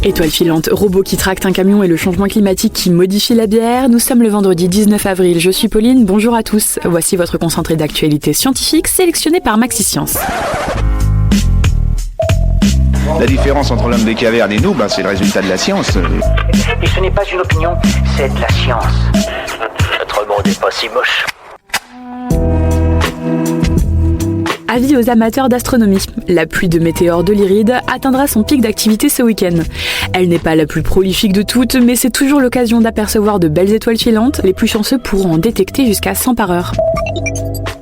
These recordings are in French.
Étoile filante, robot qui tracte un camion et le changement climatique qui modifie la bière. Nous sommes le vendredi 19 avril. Je suis Pauline, bonjour à tous. Voici votre concentré d'actualité scientifique sélectionné par Maxi-Science. La différence entre l'homme des cavernes et nous, c'est le résultat de la science. Et ce n'est pas une opinion, c'est de la science. Notre monde n'est pas si moche. Avis aux amateurs d'astronomie. La pluie de météores de l'Iride atteindra son pic d'activité ce week-end. Elle n'est pas la plus prolifique de toutes, mais c'est toujours l'occasion d'apercevoir de belles étoiles filantes. Les plus chanceux pourront en détecter jusqu'à 100 par heure.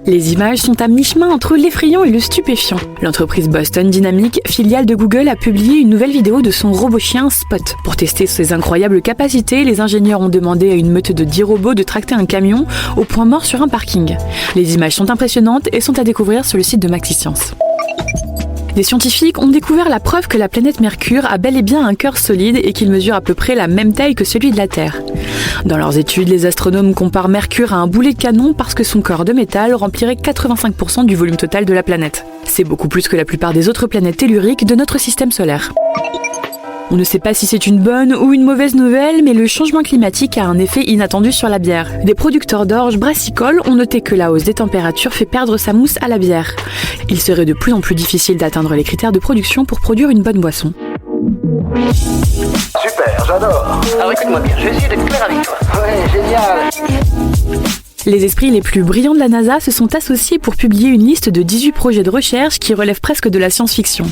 Les images sont à mi-chemin entre l'effrayant et le stupéfiant. L'entreprise Boston Dynamics, filiale de Google, a publié une nouvelle vidéo de son robot chien Spot. Pour tester ses incroyables capacités, les ingénieurs ont demandé à une meute de 10 robots de tracter un camion au point mort sur un parking. Les images sont impressionnantes et sont à découvrir sur le site de Maxi-Science. Des scientifiques ont découvert la preuve que la planète Mercure a bel et bien un cœur solide et qu'il mesure à peu près la même taille que celui de la Terre. Dans leurs études, les astronomes comparent Mercure à un boulet de canon parce que son corps de métal remplirait 85% du volume total de la planète. C'est beaucoup plus que la plupart des autres planètes telluriques de notre système solaire. On ne sait pas si c'est une bonne ou une mauvaise nouvelle, mais le changement climatique a un effet inattendu sur la bière. Des producteurs d'orge brassicoles ont noté que la hausse des températures fait perdre sa mousse à la bière. Il serait de plus en plus difficile d'atteindre les critères de production pour produire une bonne boisson. Super, j'adore. Alors écoute-moi bien, je vais essayer d'être clair avec toi. Ouais, génial. Les esprits les plus brillants de la NASA se sont associés pour publier une liste de 18 projets de recherche qui relèvent presque de la science-fiction.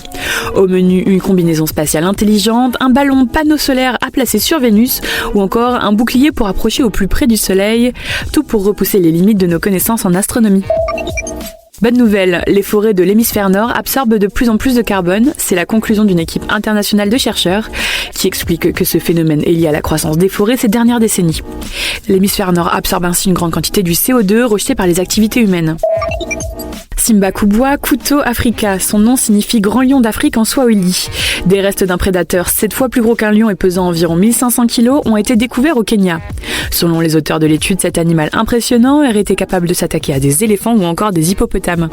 Au menu, une combinaison spatiale intelligente, un ballon panneau solaire à placer sur Vénus ou encore un bouclier pour approcher au plus près du Soleil, tout pour repousser les limites de nos connaissances en astronomie. Bonne nouvelle, les forêts de l'hémisphère nord absorbent de plus en plus de carbone. C'est la conclusion d'une équipe internationale de chercheurs qui explique que ce phénomène est lié à la croissance des forêts ces dernières décennies. L'hémisphère nord absorbe ainsi une grande quantité du CO2 rejeté par les activités humaines. Simba Kubwa Kuto Africa, son nom signifie grand lion d'Afrique en swahili. Des restes d'un prédateur 7 fois plus gros qu'un lion et pesant environ 1500 kg ont été découverts au Kenya. Selon les auteurs de l'étude, cet animal impressionnant aurait été capable de s'attaquer à des éléphants ou encore des hippopotames.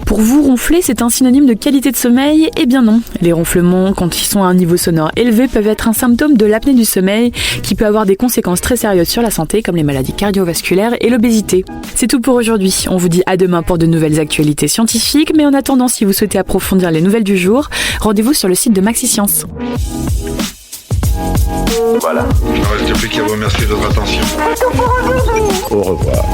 Pour vous, ronfler, c'est un synonyme de qualité de sommeil ? Eh bien non. Les ronflements, quand ils sont à un niveau sonore élevé, peuvent être un symptôme de l'apnée du sommeil qui peut avoir des conséquences très sérieuses sur la santé comme les maladies cardiovasculaires et l'obésité. C'est tout pour aujourd'hui. On vous dit à demain pour de nouvelles actualités scientifiques, mais en attendant, si vous souhaitez approfondir les nouvelles du jour, rendez-vous sur le site de Maxi-Science. Voilà. Il ne reste plus qu'à vous remercier de votre attention. Au revoir.